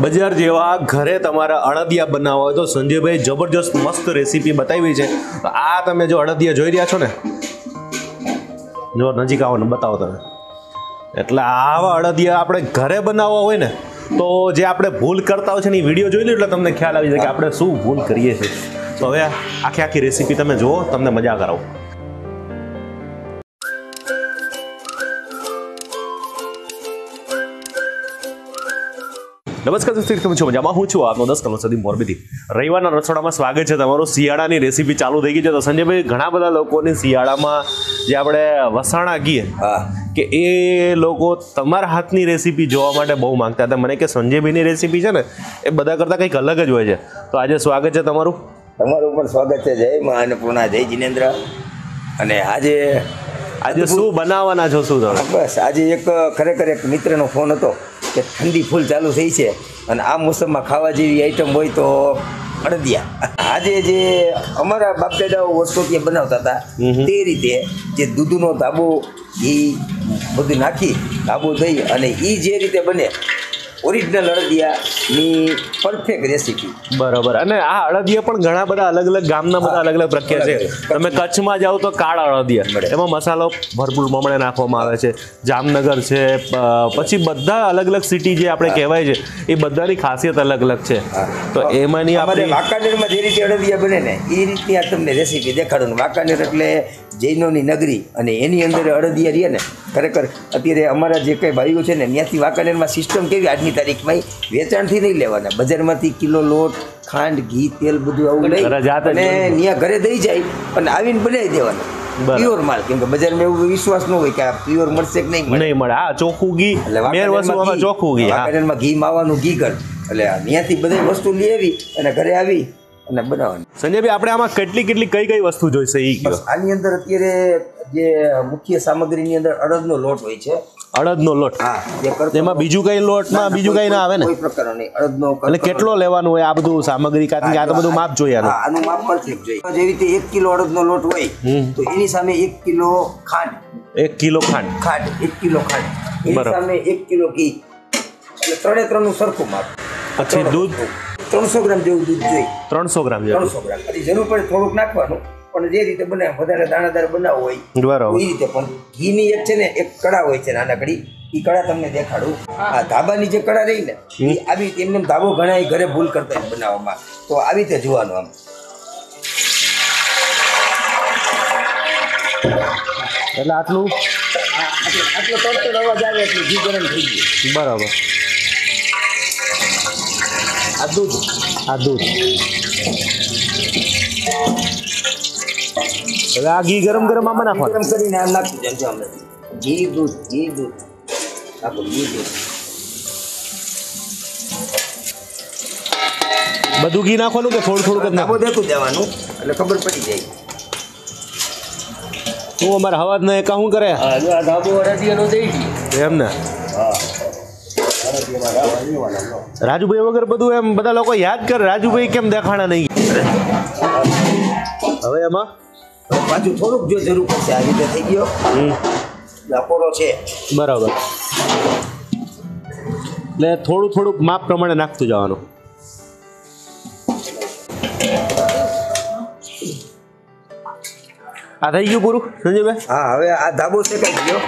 બજાર જેવા ઘરે તમારા અડદિયા બનાવવા હોય તો સંજયભાઈ જબરજસ્ત મસ્ત રેસીપી બતાવી છે. તો આ તમે જો અડદિયા જોઈ રહ્યા છો ને, જો નજીક આવો ને બતાવો તમે. એટલે આવા અડદિયા આપણે ઘરે બનાવવા હોય ને તો જે આપણે ભૂલ કરતા હોય છે ને એ વિડીયો જોઈ લો એટલે તમને ખ્યાલ આવી જાય કે આપણે શું ભૂલ કરીએ છીએ. તો હવે આખી રેસીપી તમે જુઓ, તમને મજા કરાવો. નમસ્કાર દોસ્તો, કેમ છો? મજામાં હું છું આપનો 10 કલાક સુધી મોરબીથી. રવિવારના રસોડામાં સ્વાગત છે તમારું. શિયાળાની રેસીપી ચાલુ થઈ ગઈ છે. તો સંજયભાઈ, ઘણા બધા લોકોની શિયાળામાં જે આપણે વસાણા કહીએ કે એ લોકો તમારા હાથની રેસીપી જોવા માટે બહુ માંગતા હતા. મને કે સંજયભાઈની રેસીપી છે ને એ બધા કરતાં કંઈક અલગ જ હોય છે. તો આજે સ્વાગત છે તમારું. તમારું પણ સ્વાગત છે. જય મા અન્નપૂર્ણા, જય જિનેન્દ્ર. અને આજે શું બનાવવાના છો? શું તમે? બસ આજે એક ખરેખર એક મિત્રનો ફોન હતો કે ઠંડી ફૂલ ચાલુ થઈ છે અને આ મોસમમાં ખાવા જેવી આઈટમ હોય તો અડદિયા. આજે જે અમારા બાપ દાદાઓ વર્ષોથી બનાવતા હતા તે રીતે જે દૂધનો ધાબો ઘી બધું નાખી ધાબો દઈ અને એ જે રીતે બને ઓરિજિનલ અડદિયાની પરફેક્ટ રેસીપી. બરાબર. અને આ અડદિયા પણ ઘણા બધા અલગ અલગ ગામના બધા અલગ અલગ પ્રખ્યાત છે. તમે કચ્છમાં જાઓ તો કાળા અડદિયા, એમાં મસાલો ભરપૂર પ્રમાણે નાખવામાં આવે છે. જામનગર છે, પછી બધા અલગ અલગ સિટી જે આપણે કહેવાય છે એ બધાની ખાસિયત અલગ અલગ છે. તો એમાંની આપણે વાંકાનેરમાં જે રીતે અડદિયા બને ને એ રીતની આ તમને રેસીપી દેખાડું. વાંકાનેર એટલે જૈનોની નગરી અને એની અંદર અડદિયા રહીએ ને ખરેખર અત્યારે અમારા જે કંઈ ભાઈઓ છે ને ત્યાંથી વાંકાનેરમાં સિસ્ટમ કેવી આજની તારીખમાં વેચાણથી નહીં લેવાના, બજારમાંથી કિલો લોટ, ખાંડ, ઘી, તેલ બધું આવું લઈ અને ત્યાં ઘરે દઈ જાય અને આવીને બનાવી દેવાના પ્યોર માલ. કેમ કે બજારમાં એવું વિશ્વાસ ન હોય કે આ પ્યોર મળશે કે નહીં મળે. હા, ચોખ્ખું ઘી, ચોખ્ખું ઘી. વાંકાનેરમાં ઘી માવાનું ઘી ઘર એટલે ત્યાંથી બધી વસ્તુ લઈ આવી અને ઘરે આવી અને બનાવવાની. સંજયભાઈ, આપણે આમાં કેટલી કઈ વસ્તુ જોઈશે એ કહો. આની અંદર અત્યારે જે મુખ્ય સામગ્રીની અંદર અડદનો લોટ હોય છે. અડદનો લોટ? હા. એમાં બીજું કઈ લોટમાં બીજું કઈ ના આવે ને? કોઈ પ્રકારનો નહીં. અડદનો એટલે કેટલો લેવાનું હોય આ બધું સામગ્રી? કારણ આ તો બધું માપ જોઈએ. આનું માપ પરફેક્ટ જોઈએ. જેવી રીતે 1 કિલો અડદનો લોટ હોય તો એની સામે 1 કિલો ખાંડ. 1 કિલો ખાંડ. 1 કિલો ખાંડ. એની સામે 1 કિલો ઘી. એટલે 3 નું સરખું માપ. પછી દૂધ 300 ગ્રામ જેવું દૂધ જોઈએ. 300 ગ્રામ જેવું. 300 ગ્રામ. પછી જરૂર પડે થોડુંક નાખવાનું, પણ જે રીતે બને વધારે દાણાદાર બનાવવું હોય બરાબર એ રીતે. પણ ઘીની એક છે ને એક કડા હોય છે નાનકડી, એ કડા તમને દેખાડું. આ ધાબાની જે કડા રહી ને એ આવી એમને ધાબો ઘણા ઘરે ભૂલ કરતા હોય બનાવવામાં, તો આવી રીતે જોવાનું. આમ એટલે આટલો તડતો અવાજ આવે એટલે ઘી ગરમ થઈ ગયું. બરાબર. આ દૂધ હવે આ ઘી ગરમ આમાં નાખો. ગરમ કરીને આમ નાખી દેજો. અમે ઘી દૂધ આપણું ઘી દૂધ બધું ઘી નાખવાનું કે થોડું જ નાખો? દેતું દેવાનું એટલે ખબર પડી જાય. તું અમારે હવાજ ને એકા શું કરે? ધાબો અડદિયાનો દઈ એમ ને? રાજુભાઈ વગર બધું એમ બધા લોકો યાદ કરે. રાજુભાઈ કેમ દેખાણા નહીં? હવે એમાં પાછું થોડુંક જો જરૂર પડશે. આવી રીતે થઈ ગયો લકોરો છે. બરાબર. એટલે થોડુંક માપ પ્રમાણે નાખતું જવાનું. આ થઈ ગયું પૂરું સંજયભાઈ? હા, હવે આ ધાબો શેકાઈ ગયો.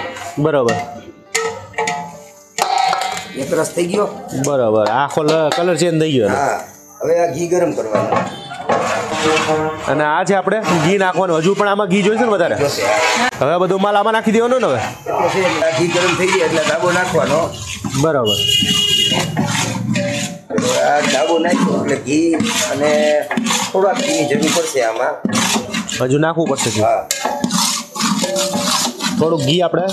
બરાબર. એક રસ થઈ ગયો. બરાબર. આખો કલર ચેન્જ થઈ ગયો. હા, હવે આ ઘી ગરમ કરવાનું. અને આ છે આપણે ઘી નાખવાનું. હજુ પણ આમાં ઘી જોઈશે ને વધારે? હવે બધો માલ આમાં નાખી દેવાનો ને? હવે ઘી ગરમ થઈ ગયા એટલે ધાબો નાખવાનો. બરાબર. આ ધાબો નાખ્યો એટલે ઘી અને થોડાક ઘીની જરૂર પડશે આમાં. હજુ નાખવું પડશે. હા, થોડુંક ઘી આપણે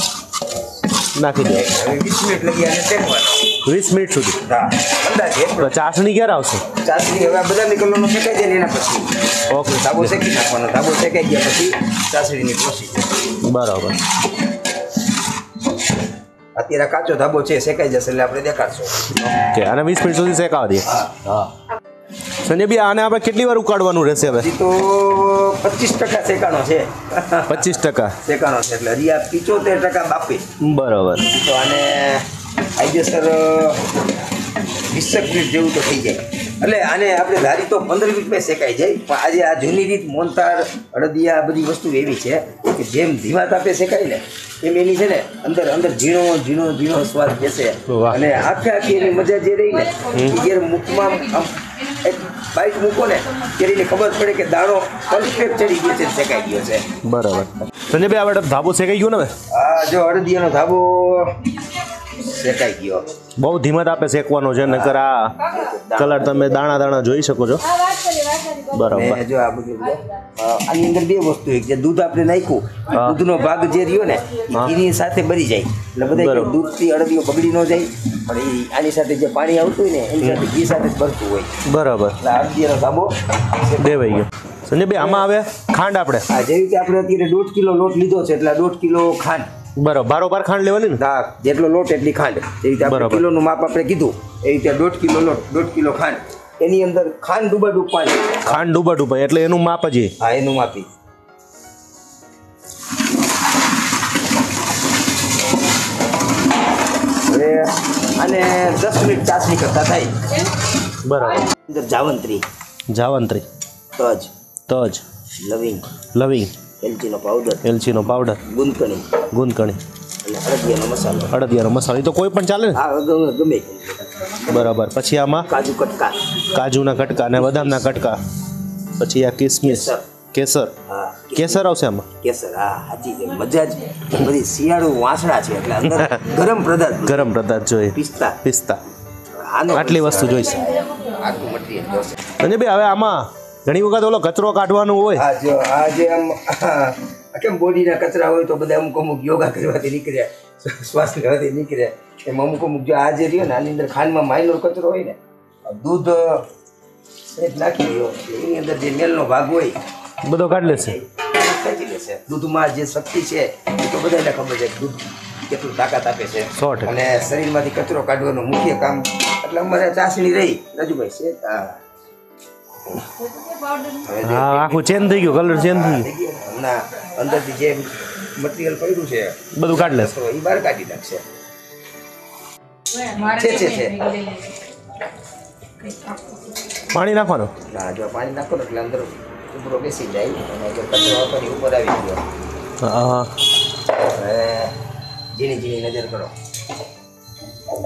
નાખી દઈએ. 20 મિનિટ લગી આને શેકવાનો. 20 મિનિટ સુધી? હા, અંદાજે. તો ચાસણી ક્યારે આવશે? ચાસણી હવે બધા નીકળવાનો શેકાઈ જાય ને એના પછી. ઓકે. ધાબો શેકી નાખવાનો. ધાબો શેકાઈ ગયા પછી ચાસણીની પ્રોસીજર. બરાબર. અત્યારે કાચો ધાબો છે, શેકાઈ જશે એટલે આપણે દેખાડશું. ઓકે. અને 20 મિનિટ સુધી શેકાવા દઈએ. હા. સંજયભાઈ, આને આપણે કેટલી વાર ઉકાળવાનું રહેશે? હવે તો 25% શેકાણો છે. 25% શેકાણો છે એટલે હજી આ 75% બાફી. બરાબર. તો આને કાયદેસર 20 મિનિટ જેવું તો થઈ જાય. એટલે આને આપણે ધારી તો 15 મિનિટમાં શેકાઈ જાય. પણ આજે આ જૂની રીત મોનતાર અડદિયા આ બધી વસ્તુ એવી છે કે જેમ ધીમા તાપે શેકાય ને એમ એની છે ને અંદર ઝીણો સ્વાદ બેસે. અને આખી એની મજા જે રહી ને જ્યારે મુખમાં એક બાઈટ મૂકો ને ત્યારે એને ખબર પડે કે દાણો પરફેક્ટ ચડી ગયો છે, શેકાઈ ગયો છે. બરાબર. સંજયભાઈ આપણે ધાબો શેકાઈ ગયો ને હવે? હા, જો અડદિયાનો ધાબો શેકાઈ ગયો. બહુ ધીમા તાપે શેકવાનો છે, નકર આ કલર તમે દાણા જોઈ શકો છો. બરાબર. જો આ બધું આની અંદર બે વસ્તુ, એક જે દૂધ આપણે નાખ્યું, દૂધનો ભાગ જે રહ્યો ને એની સાથે બળી જાય. એટલે બધા દૂધથી અડદિયો બગડી ન જાય, પણ એ આની સાથે જે પાણી આવતું હોય ને એની સાથે ઘી સાથે જ ભરતું હોય. બરાબર. એટલે અડદિયાનો ધાબો દેવાઈ ગયો. સંજયભાઈ આમાં આવે ખાંડ આપણે? હા, જેવી રીતે આપણે અત્યારે 1.5 કિલો લોટ લીધો છે એટલે 1.5 કિલો ખાંડ. બરાબર. બારોબાર ખાંડ લેવાની ને? હા, જેટલો લોટ એટલી ખાંડ. જેવી રીતે આપણે કિલોનું માપ આપણે કીધું એવી રીતે 1.5 કિલો લોટ, 1.5 કિલો ખાંડ. એની અંદર ખાંડ ડૂબા પાણી. ખાંડ ડૂબા એટલે એનું માપ જ? હા, એનું માપી. હવે આને 10 મિનિટ ચાસણી કરતા થાય. બરાબર. અંદર જાવંત્રી, તજ, લવિંગ, એલચીનો પાવડર, ગુંદકણી અને અડદિયાનો મસાલો. એ તો કોઈ પણ ચાલે ને? હા, ગમે. બરાબર. પછી આમાં કાજુના કટકા અને બદામના કટકા. પછી આ કિસમિસ, કેસર આવશે આમાં? કેસર, હા, સાચી છે. મજા જ બધી શિયાળુ વાસણા છે એટલે અંદર ગરમ પદાર્થ જોઈએ. પિસ્તા આટલી વસ્તુ જોઈશે. આટલું મટીરિયલ જોશે. અને ભાઈ હવે આમાં ઘણી વખત ઓલો કચરો કાઢવાનો હોય. હા, જો આ જે આમ કેમ બોડીના કચરા હોય તો બધા અમુક યોગા કરવાથી નીકળ્યા, શ્વાસ લેવાથી નીકળ્યા, એમ અમુક જો આ જે રહ્યો ને આની અંદર ખાંડમાં માઇનોર કચરો હોય ને, દૂધ નાખી દો એની અંદર જે મેલનો ભાગ હોય બધો કાઢી લેશે, ખેંચી લેશે. દૂધમાં જે શક્તિ છે એ તો બધાને ખબર છે, દૂધ કેટલું તાકાત આપે છે. 100%. અને શરીરમાંથી કચરો કાઢવાનું મુખ્ય કામ. એટલે અમારે ચાસણી રહી રાજુભાઈ છે. હા, આખું ચેન્જ થઈ ગયું, કલર ચેન્જ થઈ ગયો. હમણાં અંદરથી જે મટીરિયલ પડ્યું છે બધું કાઢી લેશે, એ બહાર કાઢી નાખશે. છે પાણી નાખવાનું? હા, જો પાણી નાખો એટલે અંદર ઉપરો બેસી જાય અને જો કચરો આપણી ઉપર આવી ગયો. હા, હવે ઝીણી નજર કરો.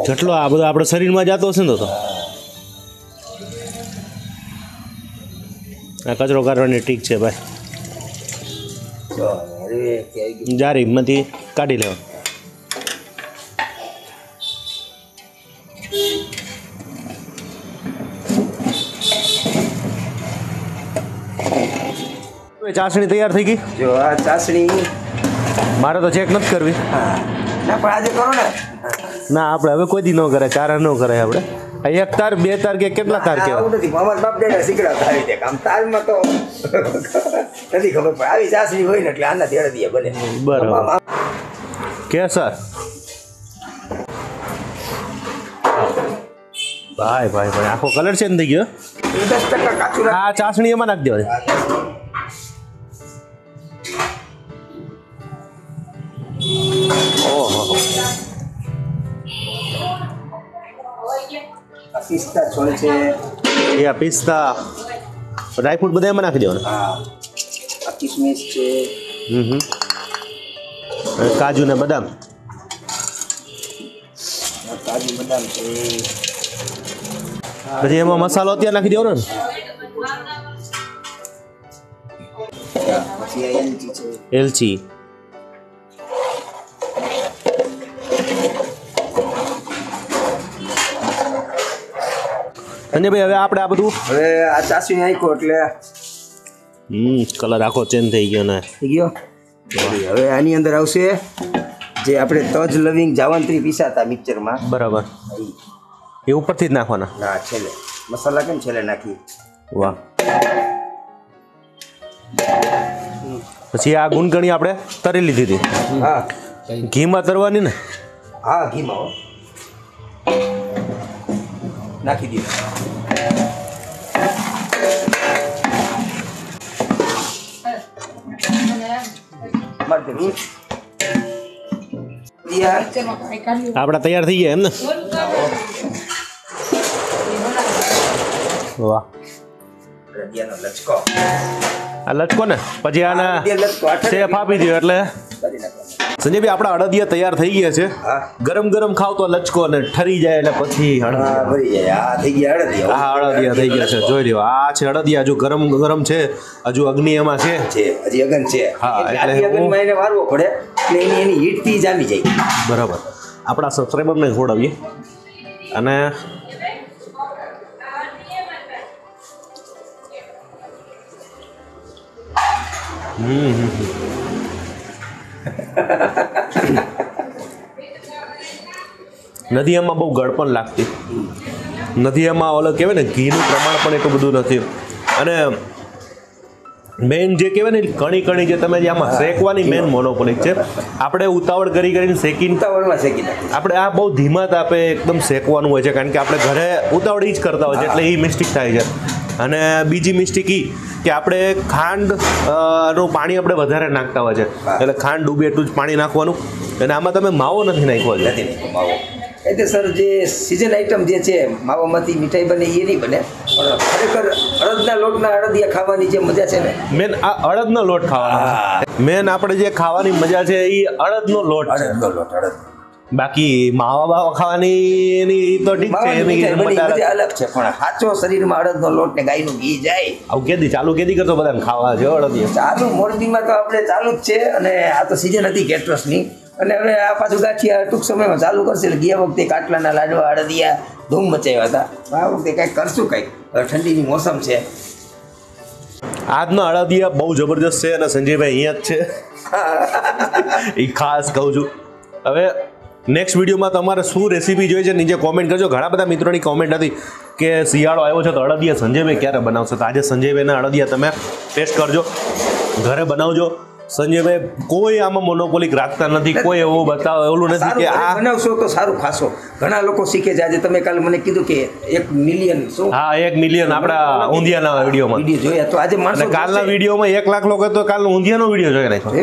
જેટલો આ બધો આપણે શરીરમાં જતો હશે ને તો આ કચરો કાઢવાની ઠીક છે ભાઈ. જારીમાંથી કાઢી લેવાનું. ચાસણી તૈયાર થઈ ગઈ. જો આ ચાસણી મારે તો ચેક નથી કરવી. ના, પણ આજે કરો ને. ના, આપણે હવે કોઈ દી ન કરે, ચારા ન કરે આપણે. 1 તાર 2 તાર કે કેટલા તાર કહેવાય? આવું નથી. મામા બાપ દાદા શીખડાવતા આવી રીતે આમ તારમાં તો નથી ખબર પડે. આવી ચાસણી હોય ને એટલે આનાથી અડદિયા બને. બરાબર. કેસર ભાઈ આખો કલર ચેન્જ થઈ ગયો. 10% કાચું રાખ. આ ચાસણી એમાં નાખી દેવાની. ઓહો, પિસ્તા છોડ છે. આ પિસ્તા ડ્રાયફ્રૂટ બધા એમાં નાખી દેવાના. હા, આ કિસમિસ છે. કાજુ ને બદામ. કાજુ બદામ છે. પછી એમાં મસાલો અત્યારે નાખી દેવાનો ને. પછી એલચી છે. એલચી. અને ભાઈ હવે આપણે આ બધું હવે આ ચાસણી નાખ્યો એટલે કલર આખો ચેન્જ થઈ ગયો ને. થઈ ગયો. હવે આની અંદર આવશે જે આપણે તજ, લવિંગ, જાવંત્રી પીસાતા મિક્સરમાં. બરાબર. એ ઉપરથી જ નાખવાના? ના, છેલ્લે. મસાલા કેમ છેલ્લે નાખી. વાહ. પછી આ ગુંદકણી આપણે તરી લીધી હતી. હા, ઘીમાં તરવાની ને? હા, ઘીમાં નાખી દીધું. આપડા તૈયાર થઈ ગયા એમ ને? વાહ અડદિયાનો લચકો આ લચકો ને પછી આના લચકો શેફ આપી દો એટલે સંજયભાઈ આપણા અડદિયા તૈયાર થઈ ગયા છે. ગરમ ગરમ ખાવ તો લચકો ને ઠરી જાય એટલે પછી અડદિયા થઈ ગયા. અડદિયા થઈ ગયા છે. જોઈ લ્યો આ છે અડદિયા. હજુ ગરમ ગરમ છે, હજુ અગ્નિ એમાં છે, હજી અગન છે. હા એટલે અગનમાં એને વારવો પડે એટલે એની હીટ થી જામી જાય. બરાબર. આપણા સબસ્ક્રાઈબરને ખવડાવીએ અને નદીયામાં બહુ ગળ પણ લાગતી. નદીયામાં ઓલો કહેવાય ને ઘીનું પ્રમાણ પણ એટલું બધું નથી. અને મેન જે કહેવાય ને કણી કણી જે તમે જે આમાં શેકવાની મેન મોનોપોલિક છે. આપણે ઉતાવળ કરીને શેકીને આપણે આ બહુ ધીમા તાપે એકદમ શેકવાનું હોય છે, કારણ કે આપણે ઘરે ઉતાવળ જ કરતા હોય છે એટલે એ મિસ્ટેક થાય છે. અને બીજી મિસ્ટેક એ કે આપણે ખાંડ નું પાણી આપણે વધારે નાખતા હોય છે, એટલે ખાંડ ડૂબે એટલું જ પાણી નાખવાનું. અને આમાં તમે માવો નથી નાખ્યો છે. એટલે સર જે સિઝન આઈટમ જે છે માવામાંથી મીઠાઈ બને એ નહીં બને, પણ ખરેખર અડદના લોટના અડદિયા ખાવાની જે મજા છે ને, મેન આ અડદનો લોટ ખાવાનો. મેન આપણે જે ખાવાની મજા છે એ અડદનો લોટ. બાકી માવા ખાવાની એની તો ઠીક છે, એની મજા અલગ છે, પણ સાચો શરીરમાં અડદનો લોટ ને ગાયનું ઘી જાય. આવું કેદી ચાલુ કરતો બધાને ખાવા છે અડદિયા? ચાલુ મોરબીમાં તો આપણે ચાલુ જ છે, અને આ તો સિઝન હતી કેટરસની, અને હવે આ પાછું ગાંઠિયા ટૂંક સમયમાં ચાલુ કરશે. એટલે ગયા વખતે કાટલાના લાડવા અડદિયા ધૂમ મચાવ્યા હતા. આ વખતે કંઈક કરશું, કંઈક ઠંડીની મોસમ છે. આજના અડદિયા બહુ જબરજસ્ત છે, અને સંજયભાઈ અહીંયા જ છે એ ખાસ કહું છું. હવે નેક્સ્ટ વિડીયોમાં તમારે શું રેસીપી જોઈએ છે નીચે કોમેન્ટ કરજો. ઘણા બધા મિત્રોની કોમેન્ટ હતી કે શિયાળો આવ્યો છે તો અડદિયા સંજયભાઈ ક્યારે બનાવશો? તો આજે સંજયભાઈના અડદિયા તમે ટેસ્ટ કરજો, ઘરે બનાવજો. સંજયભાઈ કોઈ આમાં મોનોપોલિક રાખતા નથી, કોઈ એવું બતાવે એવું નથી કે આ બનાવશો તો સારું ખાશો. ઘણા લોકો શીખે છે. આજે તમે કાલે મને કીધું કે 1 મિલિયન શું? હા 1 મિલિયન આપણા ઊંધિયાના વિડીયોમાં જોયા. તો આજે માણસો કાલના વિડીયોમાં 1 લાખ લોકો તો કાલનો ઊંધિયાનો વિડીયો જોઈ નાખ્યો.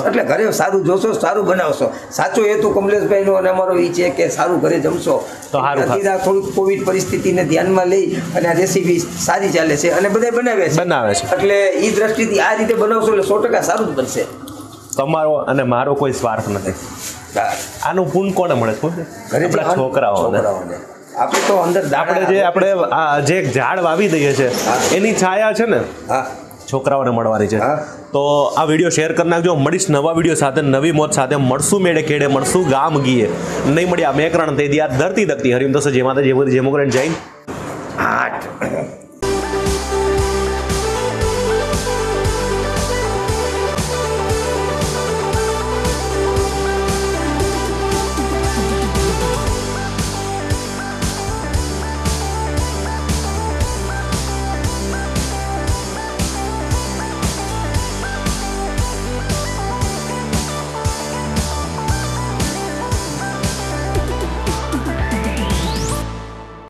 એટલે ઘરે સારું જોશો, સારું બનાવશો. સાચો હેતુ કમલેશભાઈનો અને અમારો એ છે કે સારું ઘરે જમશો તો સારું. થોડીક કોવિડ પરિસ્થિતિને ધ્યાનમાં લઈ અને આ રેસીપી સારી ચાલે છે અને બધા બનાવે છે. એટલે એ દ્રષ્ટિથી આ રીતે બનાવશો એટલે 100% સારું બનશે. તમારો અને મારો કોઈ સ્વાર્થ નથી. આનું પૂન કોને મળે છે? આપણા છોકરાઓને. આપણે તો અંદર આપણે જે ઝાડ વાવી દઈએ છીએ એની છાયા છે ને છોકરાઓને મળવાની છે. તો આ વિડીયો શેર કરી નાખજો. મળીશ નવા વિડીયો સાથે, નવી મોત સાથે. મળશું મેળે કેડે, મળશું ગામ ગીએ. નહીં મળી આ મેકરણ થઈ દી આ ધરતી ધકતી. હરિમ દોસ્ત જેમાં જય મોગરેન જૈન 8